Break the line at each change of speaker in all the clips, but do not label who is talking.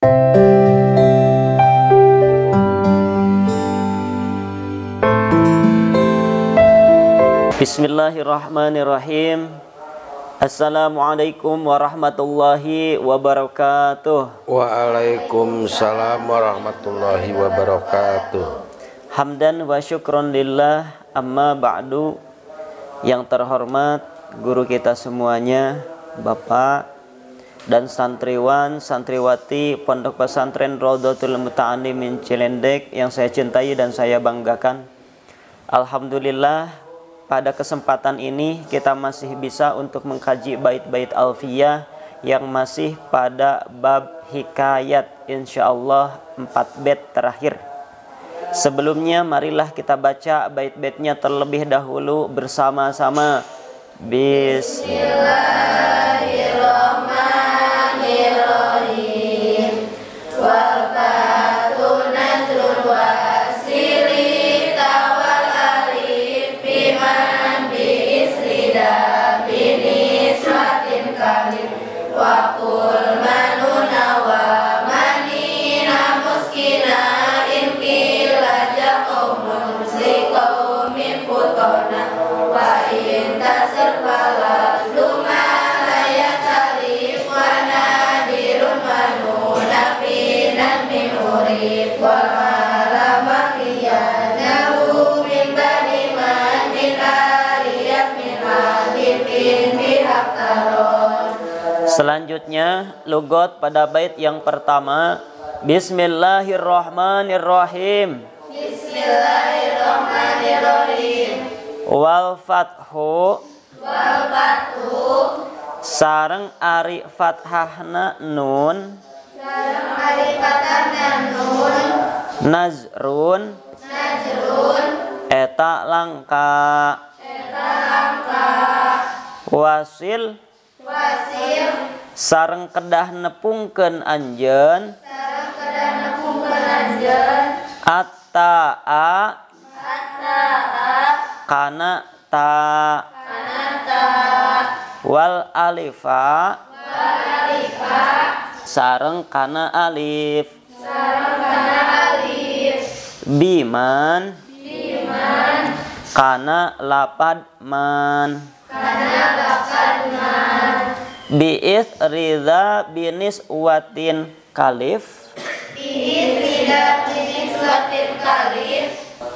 Bismillahirrahmanirrahim. Assalamualaikum warahmatullahi wabarakatuh.
Waalaikumsalam warahmatullahi wabarakatuh.
Hamdan wa syukron lillah, amma ba'du. Yang terhormat guru kita semuanya, Bapak dan santriwan, santriwati Pondok Pesantren Raudhatul Muta'allimin Cilendek yang saya cintai dan saya banggakan. Alhamdulillah, pada kesempatan ini kita masih bisa untuk mengkaji bait-bait alfiyah yang masih pada bab hikayat, insyaallah 4 bait terakhir. Sebelumnya marilah kita baca bait-baitnya terlebih dahulu bersama-sama. Bismillahirrahmanirrahim. Selanjutnya lugot pada bait yang pertama. Bismillahirrahmanirrahim. Bismillahirrahmanirrahim. Wal fathu sareng ari fathahna nun. Nazrun eta langka. Wasil sareng kedah nepungkeun anjeun. Atta'a kana ta. Wal alifa sareng kana alif. Biman kana lapad man. Bi'is ridha binis watin kalif.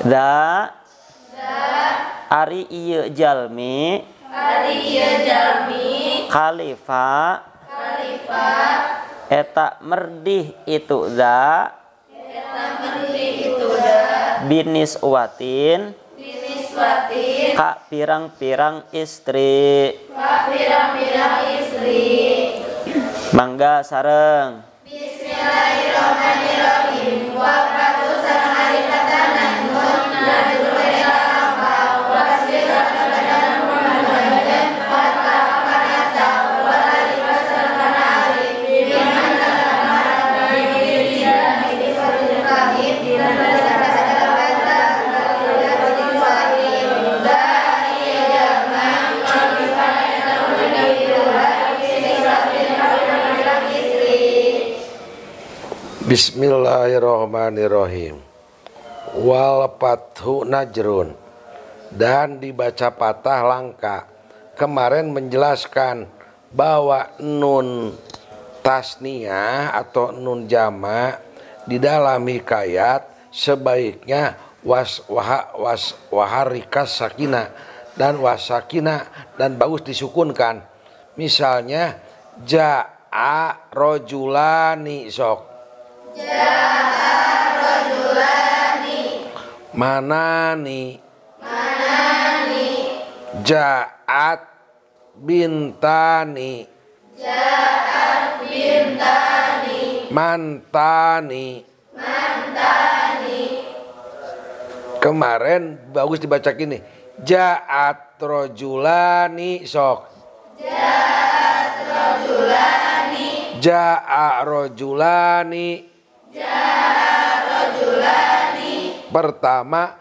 Da ari ieu jalmi khalifa eta merdih itu da binis watin ka pirang-pirang istri. Mangga sareng. Bismillahirrahmanirrahim. Wa qatu sareng ari katana nun nazrul ila rabbah wasir sareng muhammadan hatta kanata wa ali sareng ali biman kana bi dan di sareng kahit di
Bismillahirrahmanirrahim. Wal fathu najrun, dan dibaca patah langka. Kemarin menjelaskan bahwa nun tasniyah atau nun jama di dalam hikayat sebaiknya waharikas sakinah dan wasakina dan bagus disukunkan. Misalnya ja'a rojulani sok. Manani ja'at bintani mantani. Kemarin bagus dibaca gini, ja'at rojulani sok. Ja'a rojulani. Pertama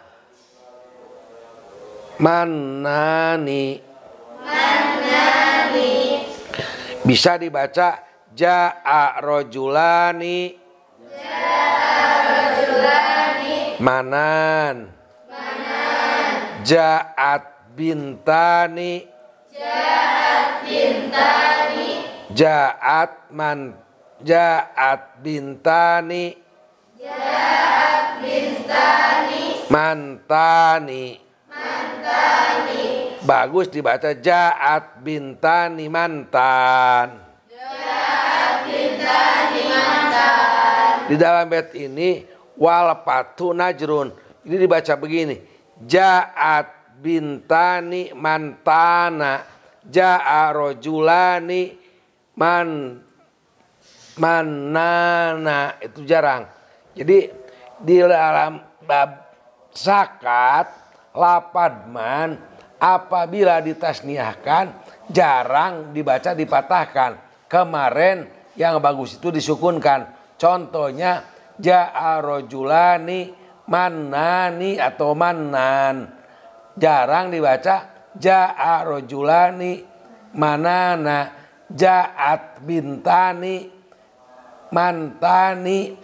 manani. Bisa dibaca Ja'a rojulani. Manan. Ja'at bintani. Ja'at bintani. Mantani. Bagus dibaca ja'at bintani mantan. Di dalam bait ini wal fatu najrun. Ini dibaca begini. Ja'at bintani mantana. Ja'a rojulani manana. Itu jarang. Jadi di dalam bab zakat lapad man apabila ditasniahkan jarang dibaca dipatahkan. Kemarin yang bagus itu disukunkan. Contohnya ja'a rojulani mannani atau mannan. Jarang dibaca ja'a rojulani manana. Ja'at bintani mantani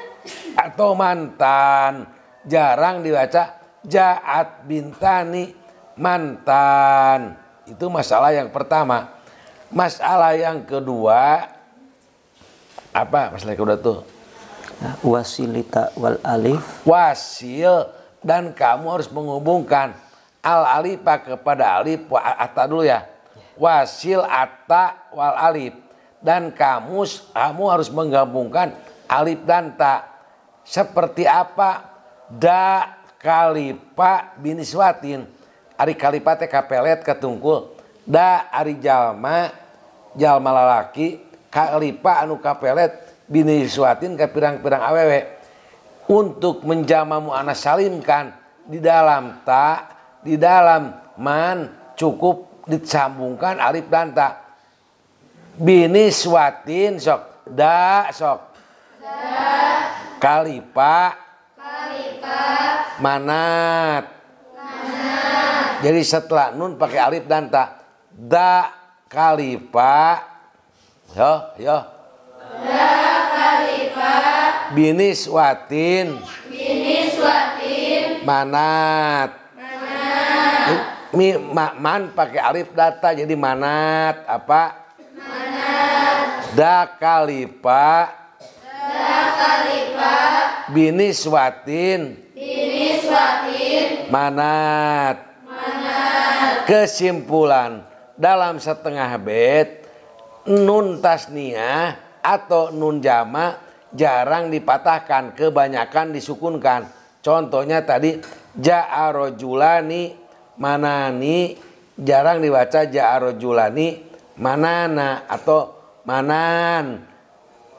atau mantan. Jarang dibaca ja'at bintani mantan. Itu masalah yang pertama. Masalah yang kedua, apa masalah yang kedua tuh?
Wasilita wal alif.
Wasil dan kamu harus menghubungkan al alifa kepada alif. Atta dulu ya. Wasil atta wal alif. Dan kamu harus menggabungkan alif dan ta. Seperti apa? Da kalipa biniswatin. Ari kalipa teh kapelet ketungkul. Da ari jalma lalaki kalipa anu kapelet biniswatin ka pirang-pirang awewe. Untuk menjama muannas salim kan di dalam ta, di dalam man cukup disambungkan alif dan ta. Biniswatin sok da sok kalipa manat. Jadi setelah nun pakai alif dan ta. Da kalipa da kalipa biniswatin manat. Man pakai alif data jadi manat apa? Da kalipa biniswatin manat. Kesimpulan dalam setengah bait nun tasniah atau nun jama jarang dipatahkan, kebanyakan disukunkan. Contohnya tadi ja'a rojulani manani, jarang dibaca ja'a rojulani manana atau manan,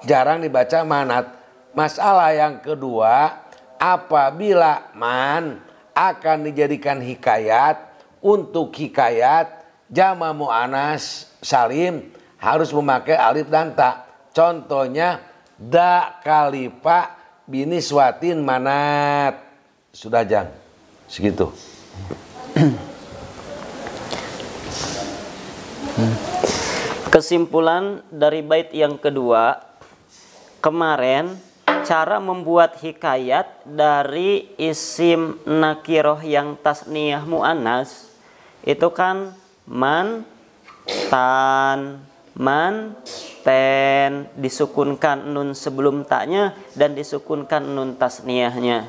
jarang dibaca manat. Masalah yang kedua, apabila man akan dijadikan hikayat, untuk hikayat jama muannas salim harus memakai alif dan ta. Contohnya da kalipa biniswatin manat. Sudah Jang, segitu.
Kesimpulan dari bait yang kedua, kemarin cara membuat hikayat dari isim nakiroh yang tasniyah mu'annas itu kan man, tan, man, ten, disukunkan nun sebelum taknya dan disukunkan nun tasniyahnya.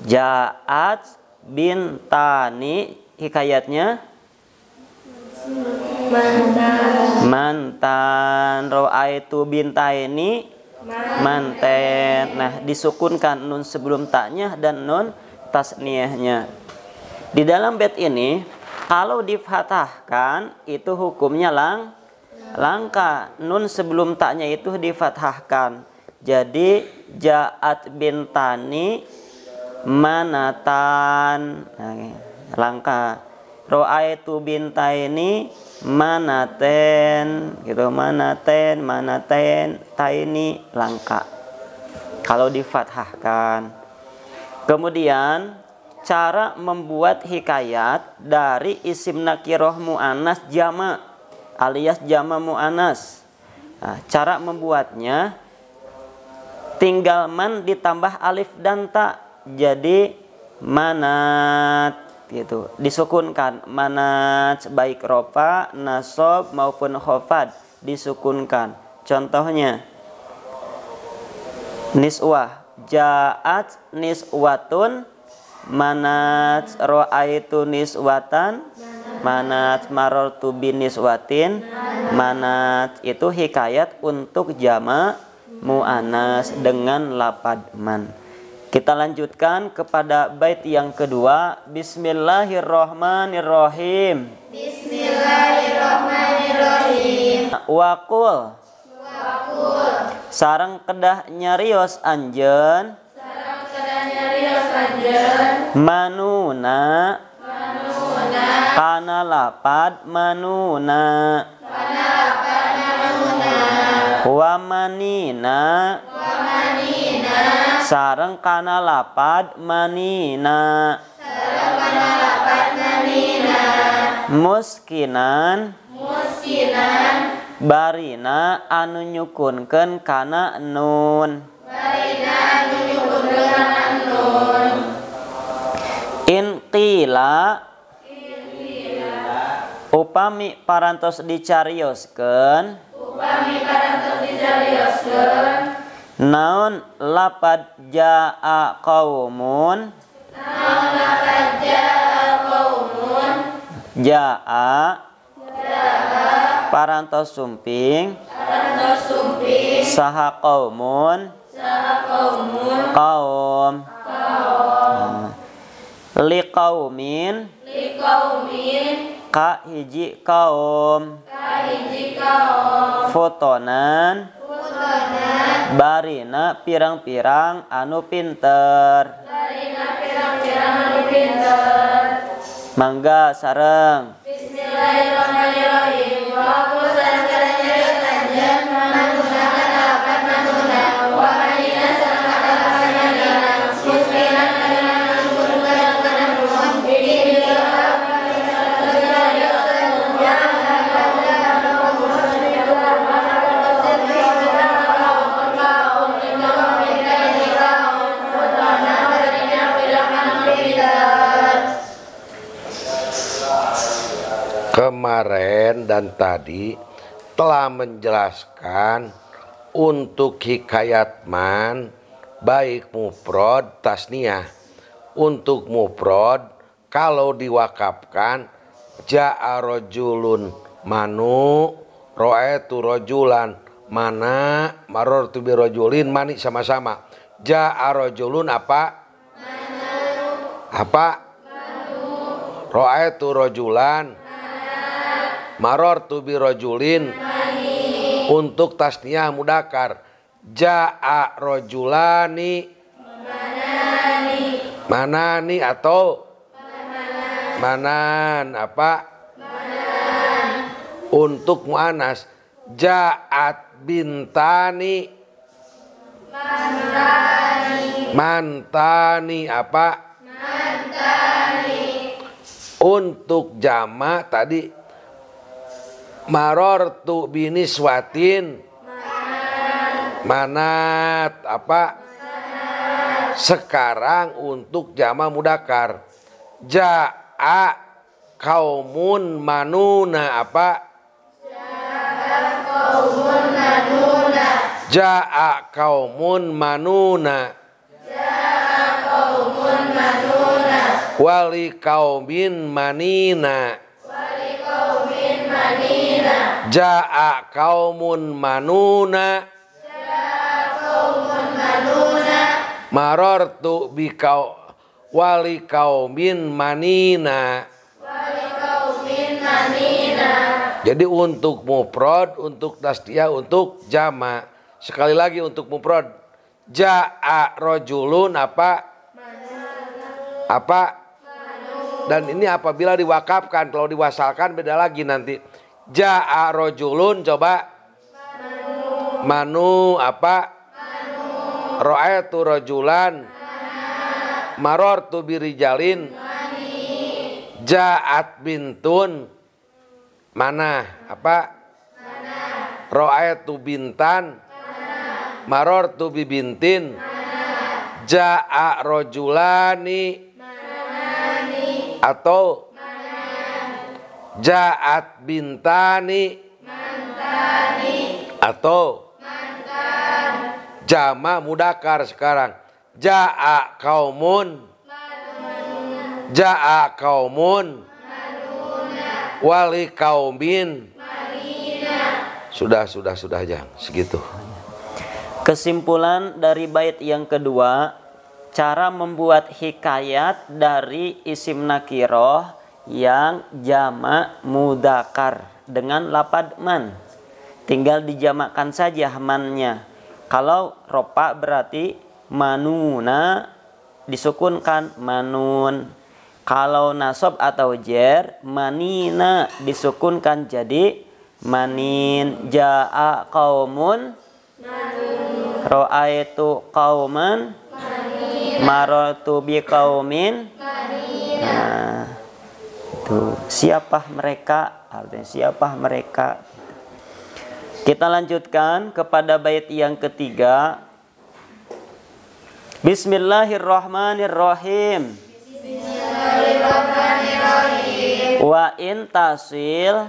Ja'at bintani hikayatnya mantan. Ra'aitu bintaini manten. Nah, disukunkan nun sebelum taknya dan nun tasniyahnya. Di dalam bait ini kalau difathahkan itu hukumnya langka. Nun sebelum taknya itu difathahkan. Jadi ja'at bintani manatan. Nah, langka. Ra'aitu bintaini manaten gitu, manaten taini langka kalau difathahkan. Kemudian cara membuat hikayat dari isim nakiroh mu'annas jama alias jama mu'annas. Nah, cara membuatnya tinggal man ditambah alif dan ta, jadi manat gitu, disukunkan. Manat baik rofa, nasob maupun khofad disukunkan. Contohnya niswah, ja'at niswatun, manat ro'aitu niswatan, manat marartu bin niswatin. Manat itu hikayat untuk jama' mu'anas dengan lapad man. Kita lanjutkan kepada bait yang kedua. Bismillahirrahmanirrahim. Bismillahirrahmanirrahim. Wakul. Sareng kedah nyarios anjeun. Manuna. Kana lapad manuna. Wa manina. Sareng kana lapad manina. Muskinan. Barina anu nyukunkeun kana nun. In qila upami parantos dicarioskeun. Naon lapad jaa qaumun. Jaa parantos sumping. Saha qaumun. Qaum. Liqaumin. Ka hiji kaum. Fotonan. Barina pirang-pirang anu pinter. Mangga sareng. Bismillahirrahmanirrahim.
Kemarin dan tadi telah menjelaskan untuk hikayat man baik mufrad tasniyah. Untuk mufrad kalau diwakafkan ja'a rajulun manu, ra'aitu rajulan mana, marartu bi rajulin mani sama-sama. Ja'a rajulun apa? Manu. Apa? Manu. Ra'aitu rajulan marartu bi rajulin. Untuk tasniyah mudakar jaa rajulani manani atau manan apa? Manan. Untuk muannas jaat bintani mantani apa? Mantani. Untuk jama tadi marartu biniswatin manat apa? Manat. Sekarang untuk jama mudakar jaa kaumun manuna apa? Jaa kaumun manuna. Jaa kaumun manuna. Jaa kaumun manuna. Wali kaumin manina. Ja'a kaumun manuna. Marartu bi wali kaumin manina. Jadi untuk mufrad, untuk tasdiyah, untuk jama. Sekali lagi untuk mufrad ja'a rajulun apa? Apa? Dan ini apabila diwakafkan, kalau diwasalkan beda lagi nanti. Ja'a rajulun coba manu apa? Ra'aitu rajulan marartu birijalin. Ja'at bintun mana apa? Ra'aitu bintan. Marartu bi bintin. Ja'a rajulani. Atau ja'at bintani. Atau jama mudakar sekarang. Ja'a kaumun. Ja'a kaumun. Wali kaumin. Sudah Jang, segitu.
Kesimpulan dari bait yang kedua, cara membuat hikayat dari isim nakiroh yang jamak mudakar dengan lapad man. Tinggal dijamakkan saja mannya. Kalau ropa berarti manuna, disukunkan manun. Kalau nasab atau jer, manina, disukunkan jadi manin. Ja'a qaumun, ra'aitu qauman, marartu bi qaumin. Nah, itu siapa mereka? Artinya siapa mereka? Kita lanjutkan kepada bait yang ketiga. Bismillahirrahmanirrahim. Wa in tasil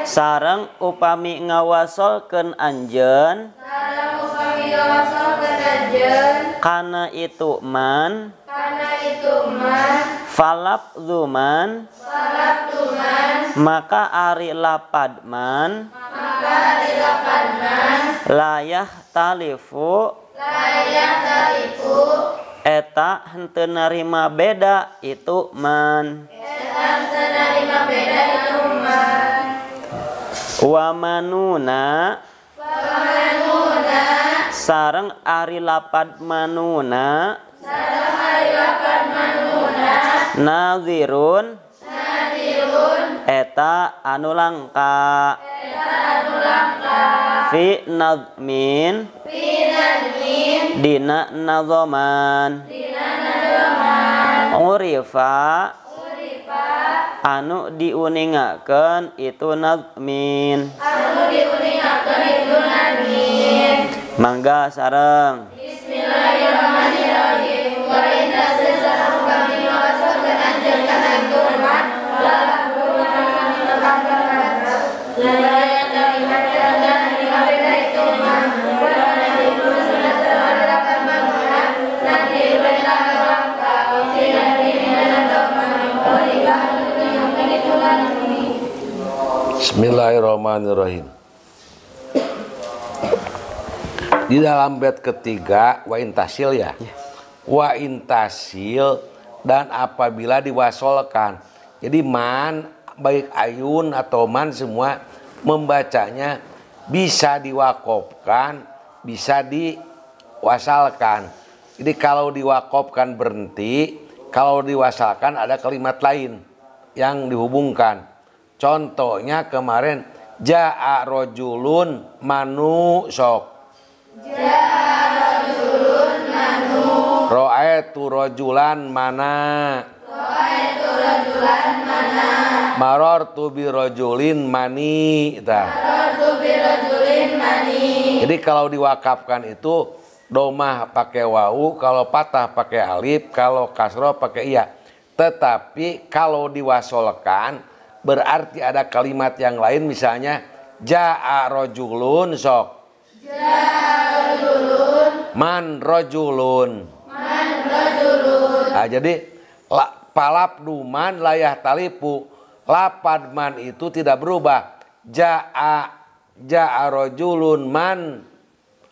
sareng upami ngawasolkeun anjeun kana itu man falap zuman maka ari lapad man layah talifu eta henteu narima beda itu man. Wa manuna sareng ari lapad manuna nazirun eta anu langka fi nadmin dina nazoman urifa anu diuningakeun itu nadmin mangga sareng. Bismillahirrahmanirrahim. Wa inna sesarang kami ngawasolkeun anjeun kana itu man
Bismillahirrahmanirrahim. Di dalam bait ketiga wa intasil ya. Wa intasil dan apabila diwasolkan. Jadi man baik ayun atau man semua membacanya bisa diwakofkan, bisa diwasalkan. Jadi kalau diwakofkan berhenti, kalau diwasalkan ada kalimat lain yang dihubungkan. Contohnya kemarin ja'a rojulun manu sok. Ja'a rojulun manu. Ra'aitu rojulan mana. Ra'aitu rojulan mana. Marartu bi rojulin mani. Marartu bi rojulin mani. Jadi kalau diwakafkan itu domah pakai wawu, kalau patah pakai alif, kalau kasroh pakai iya. Tetapi kalau diwasolkan berarti ada kalimat yang lain, misalnya ja'a rojulun sok. Ja'a rojulun. Man rojulun. Man rojulun. Nah, jadi palap duman layah talipu. Lapad man itu tidak berubah. Ja'a rojulun man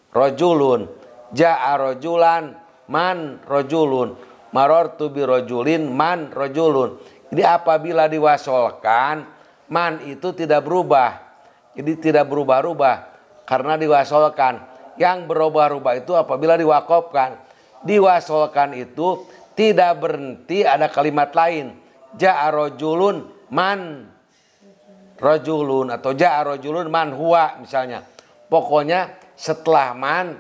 rojulun. Ja'a rojulan man rojulun. Marartu bi rojulin man rojulun. Jadi apabila diwasolkan, man itu tidak berubah. Jadi tidak berubah-ubah karena diwasolkan. Yang berubah-ubah itu apabila diwakofkan. Diwasolkan itu tidak berhenti, ada kalimat lain. Ja'a rojulun man rojulun atau ja'a rojulun man huwa misalnya. Pokoknya setelah man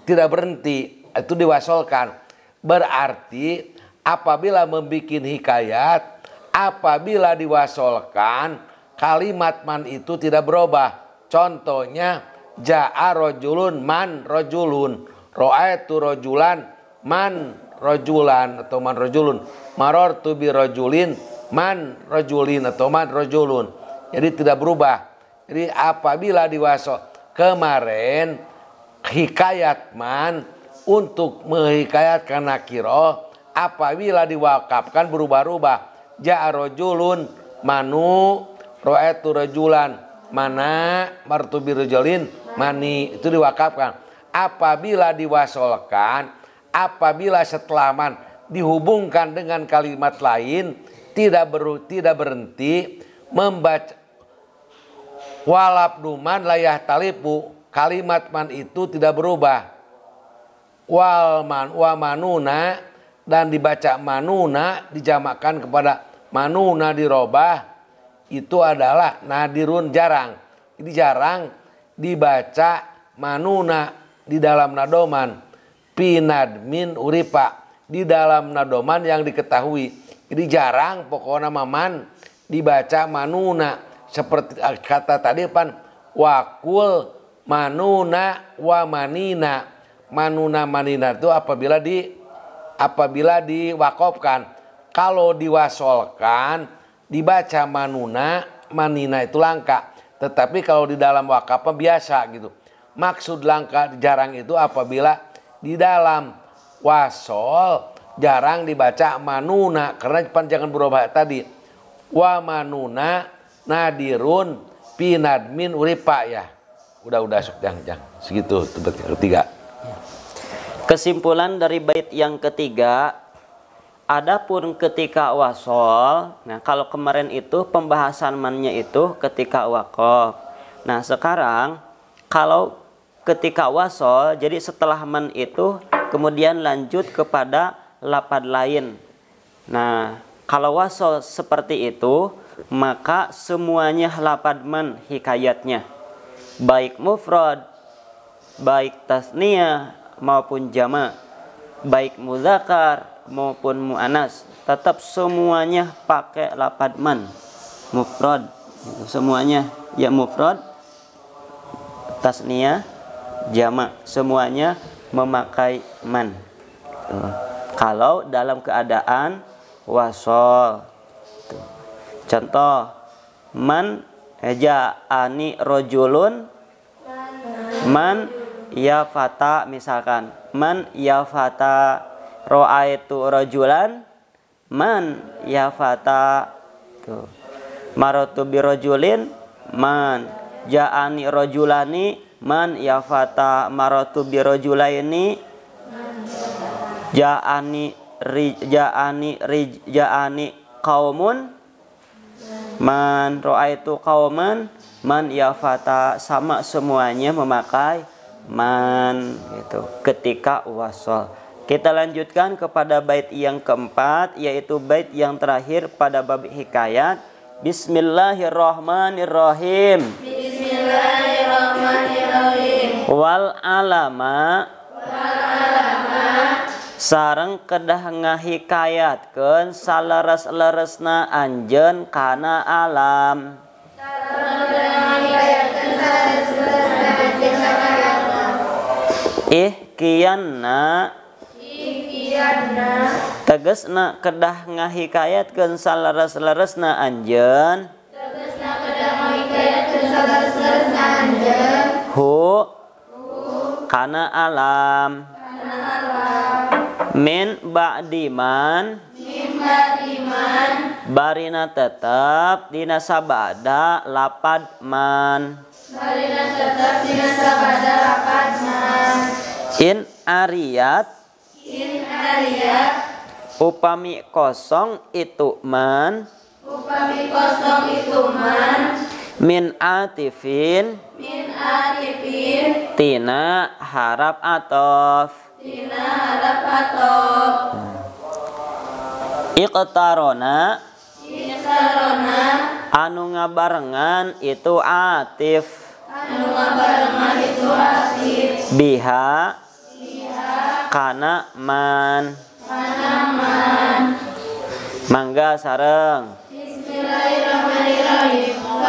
tidak berhenti, itu diwasolkan. Berarti apabila membuat hikayat, apabila diwasolkan kalimat man itu tidak berubah. Contohnya ja'a rojulun man rojulun, ro'aitu rojulan man rojulan atau man rojulun, marortu bi rojulin man rojulin atau man rojulun. Jadi tidak berubah. Jadi apabila diwaso kemarin hikayat man untuk menghikayatkan nakiro, apabila diwakafkan berubah-ubah. Ja'a rojulun manu, ro'aitu rojulan mana, martubi rojulin mani, itu diwakafkan. Apabila diwasolkan, apabila setelah man dihubungkan dengan kalimat lain, tidak berhenti membaca walab duman layah talipu, kalimat man itu tidak berubah. Wal man wa manuna, dan dibaca manuna dijamakkan kepada manuna dirobah, itu adalah nadirun, jarang. Jadi jarang dibaca manuna di dalam nadoman, pinadmin uripa, di dalam nadoman yang diketahui. Jadi jarang pokoknya maman dibaca manuna. Seperti kata tadi pan, wakul manuna wa manina. Manuna manina itu apabila diwakofkan. Kalau diwasolkan dibaca manuna manina itu langka. Tetapi kalau di dalam wakaf biasa gitu. Maksud langka jarang itu apabila di dalam wasol jarang dibaca manuna, karena jangan berubah tadi. Wa manuna nadirun pinadmin uripa ya. Udah jangan segitu bait yang ketiga.
Kesimpulan dari bait yang ketiga, adapun ketika wasol, nah kalau kemarin itu pembahasan mannya itu ketika waqaf. Nah sekarang kalau ketika wasol, jadi setelah man itu kemudian lanjut kepada lapad lain. Nah kalau wasol seperti itu, maka semuanya lapad man hikayatnya, baik mufrad, baik tasniyah maupun jama', baik muzakkar maupun mu'anas, tetap semuanya pakai lapad man mufrad. Semuanya ya mufrad, tasniyah, jama', semuanya memakai man. Kalau dalam keadaan wasol. Contoh, man ja'ani rojulun man ya fata, misalkan man ya fata, ro'aitu rojulan man ya fata, tuh. Marotu bi rojulin man, ja'ani rojulani man ya fata, marotu bi rojulaini ja'ani qaumun man, ro'aitu qauman man ya fata, sama semuanya memakai man gitu ketika wasol. Kita lanjutkan kepada bait yang keempat, yaitu bait yang terakhir pada bab hikayat. Bismillahirrahmanirrahim. Bismillahirrahmanirrahim. Wal alama sareng kedah ngahikayatkeun saleres-leresna anjeun kana alam. Ihkiyanna tegesna kedah ngahikayatkeun saleres-leresna anjeun. Hu kana alam. Min ba'diman barina tetap dina sabada lapad man. In ariyat upami kosong itu man. Min atifin tina harap atof. Iqtarona anu ngabarengan itu atif. Biha kana man. Mangga sareng. Bismillahirrahmanirrahim.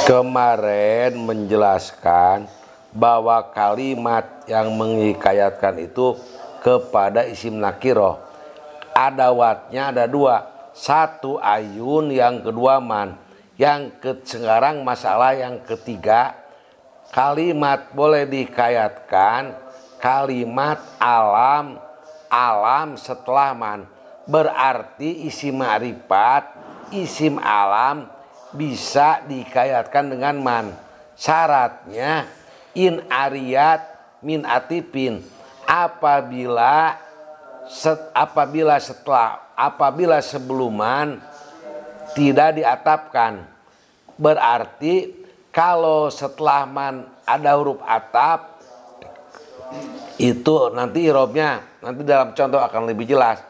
Kemarin menjelaskan bahwa kalimat yang menghikayatkan itu kepada isim nakiroh. Adawatnya ada dua, satu ayun, yang kedua man. Sekarang masalah yang ketiga, kalimat boleh dihikayatkan kalimat alam, alam setelah man. Berarti isim ma'rifat, isim alam bisa dihikayatkan dengan man. Syaratnya in ariyat min atipin, apabila sebelum tidak diatapkan. Berarti kalau setelah man ada huruf atap, itu nanti irobnya nanti dalam contoh akan lebih jelas.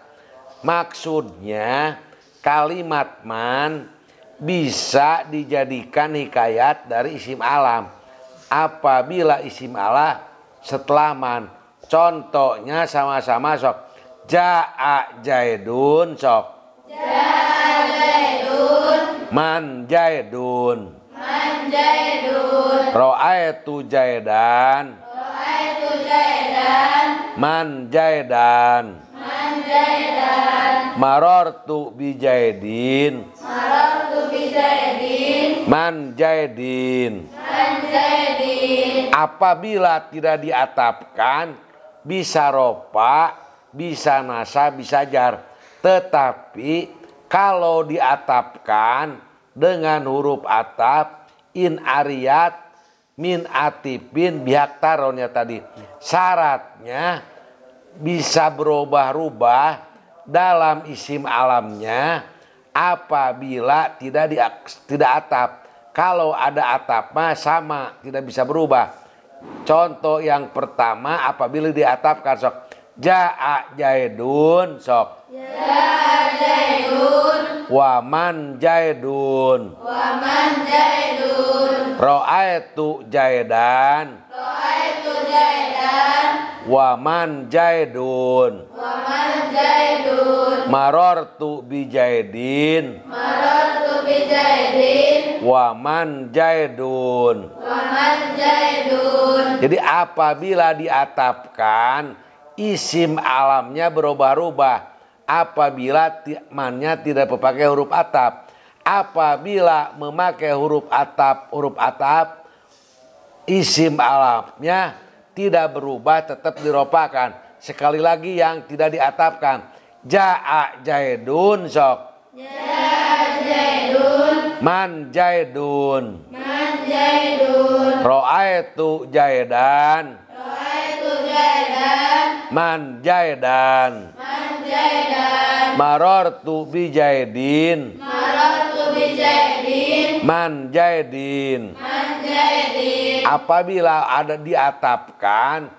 Maksudnya kalimat man bisa dijadikan hikayat dari isim alam apabila isim alam setelah man. Contohnya sama-sama sok. Ja'a jaidun sok. Ja'a jaidun. Man jaidun. Man jaidun. Ro'aitu jaidan. Ro'aitu jaidan. Man jaidan. Man jaidan. Marortu bijaidin. Marortu bijaidin. Man jaidin. Man jaidin. Apabila tidak diatapkan, bisa ropa, bisa nasa, bisa jar. Tetapi kalau diatapkan dengan huruf atap, in ariyat min atipin bihak taronnya tadi, syaratnya bisa berubah-ubah dalam isim alamnya apabila tidak atap. Kalau ada atap mah sama, tidak bisa berubah. Contoh yang pertama apabila diatapkan sok. Ja'a jaidun sok. Ja'a jaidun. Waman jaidun. Waman jaidun. Ro'aitu jaidan. Ro'aitu jaidan. Waman jaidun. Waman jaidun. Marortu bijaidin. Marortu bijaidin. Waman jaidun. Waman jaidun. Jadi apabila diatapkan, isim alamnya berubah-ubah apabila mannya tidak memakai huruf atap. Apabila memakai huruf atap, isim alamnya tidak berubah, tetap diropakan. Sekali lagi yang tidak diatapkan. Ja'a jaidun sok. Ja'a jaidun. Man jaidun. Man jaidun. Ro'aitu jaidan. Ro'aitu jaidan. Man jaidan. Man jaidan. Marortu bijaidin. Marortu bijaidin. Man jaidin. Man jaidin. Apabila ada diatapkan,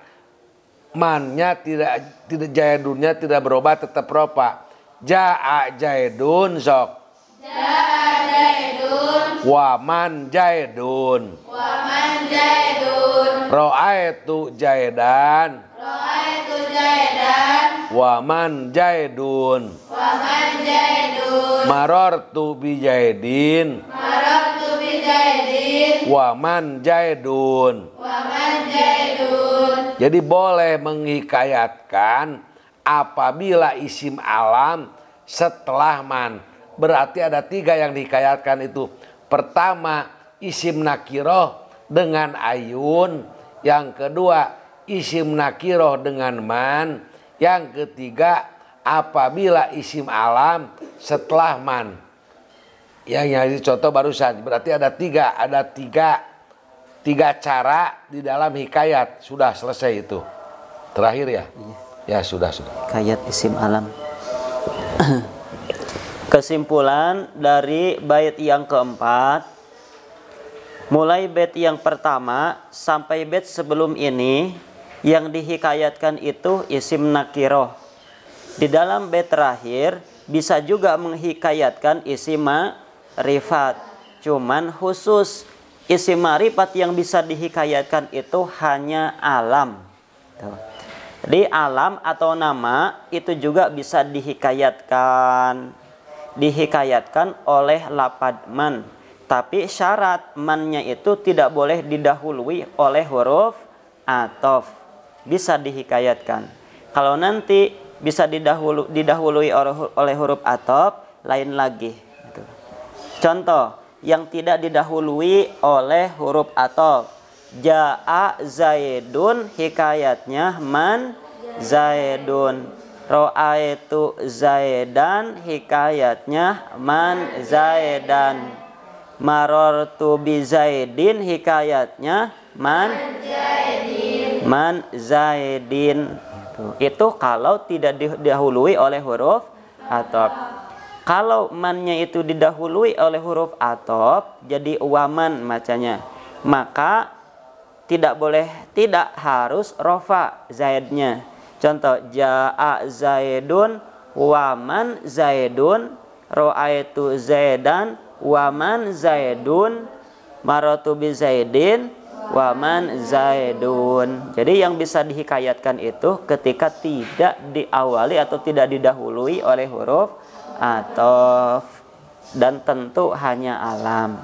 mannya tidak jaidunnya tidak berubah, tetap ropa. Ja'a jaidun sok. Ja'a jaidun. Waman jaidun. Waman jaidun. Ro'aitu jaidan. Ro'aitu jaidan. Waman jaidun. Waman jaidun. Marortu bijaidin. Marortu bijaidin. Waman jaidun. Waman jaidun. Jadi boleh menghikayatkan apabila isim alam setelah man. Berarti ada tiga yang dihikayatkan itu. Pertama, isim nakiroh dengan ayun. Yang kedua, isim nakiroh dengan man. Yang ketiga, apabila isim alam setelah man. Yang contoh barusan. Berarti ada tiga cara di dalam hikayat. Sudah selesai itu. Terakhir ya? Iya. Ya sudah.
Hikayat isim alam. Kesimpulan dari bait yang keempat, mulai bait yang pertama sampai bait sebelum ini Yang dihikayatkan itu isim nakiroh. Di dalam bait terakhir bisa juga menghikayatkan isim ma'rifat. Cuman khusus isim ma'rifat yang bisa dihikayatkan itu hanya alam. Tuh. Jadi alam atau nama itu juga bisa dihikayatkan oleh lapad man. Tapi syarat mannya itu tidak boleh didahului oleh huruf atof. Bisa dihikayatkan. Kalau nanti bisa didahului oleh huruf atof, lain lagi. Contoh yang tidak didahului oleh huruf atof. Ja'a Zaidun, hikayatnya man Zaidun. Ro'aitu Zaidan, hikayatnya man Zaidan. Marortu bi Zaidin, hikayatnya man Zaidin. Itu kalau tidak didahului oleh huruf atof. Kalau mannya itu didahului oleh huruf atof, jadi waman macanya. Maka tidak harus rofa zaidnya. Contoh, ja'a Zaidun waman Zaidun, ro'aitu Zaidan waman Zaidun, maratu bi Zaidin waman Zaidun. Jadi yang bisa dihikayatkan itu ketika tidak diawali atau tidak didahului oleh huruf atof, dan tentu hanya alam.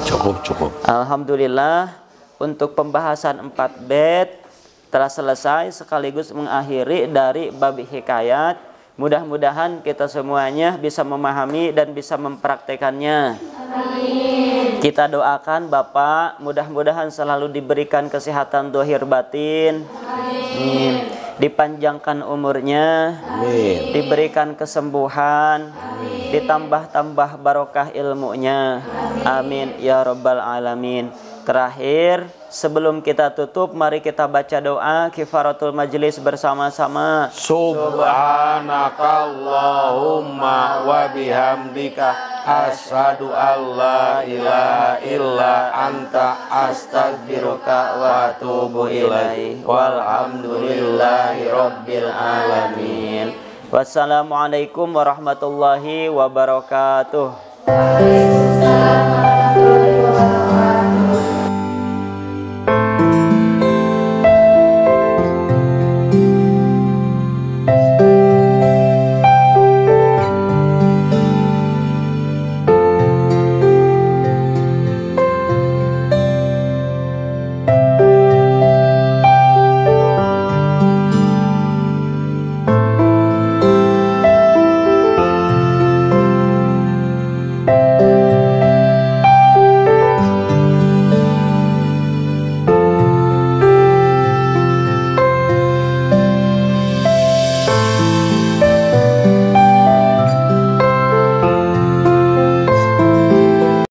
Cukup.
Alhamdulillah, untuk pembahasan 4 bait telah selesai sekaligus mengakhiri dari bab hikayat. Mudah-mudahan kita semuanya bisa memahami dan bisa mempraktekannya. Amin. Kita doakan Bapak mudah-mudahan selalu diberikan kesehatan zahir batin. Amin. Dipanjangkan umurnya. Amin. Diberikan kesembuhan. Amin. Ditambah-tambah barokah ilmunya. Amin ya rabbal alamin. Terakhir, sebelum kita tutup, mari kita baca doa kifaratul majlis bersama-sama.
Subhanakallahumma wa bihamdika asyhadu an la ilaha illa anta astaghfiruka wa atubu ilaik. Walhamdulillahi rabbil alamin.
Wassalamualaikum warahmatullahi wabarakatuh.
Waalaikumsalam.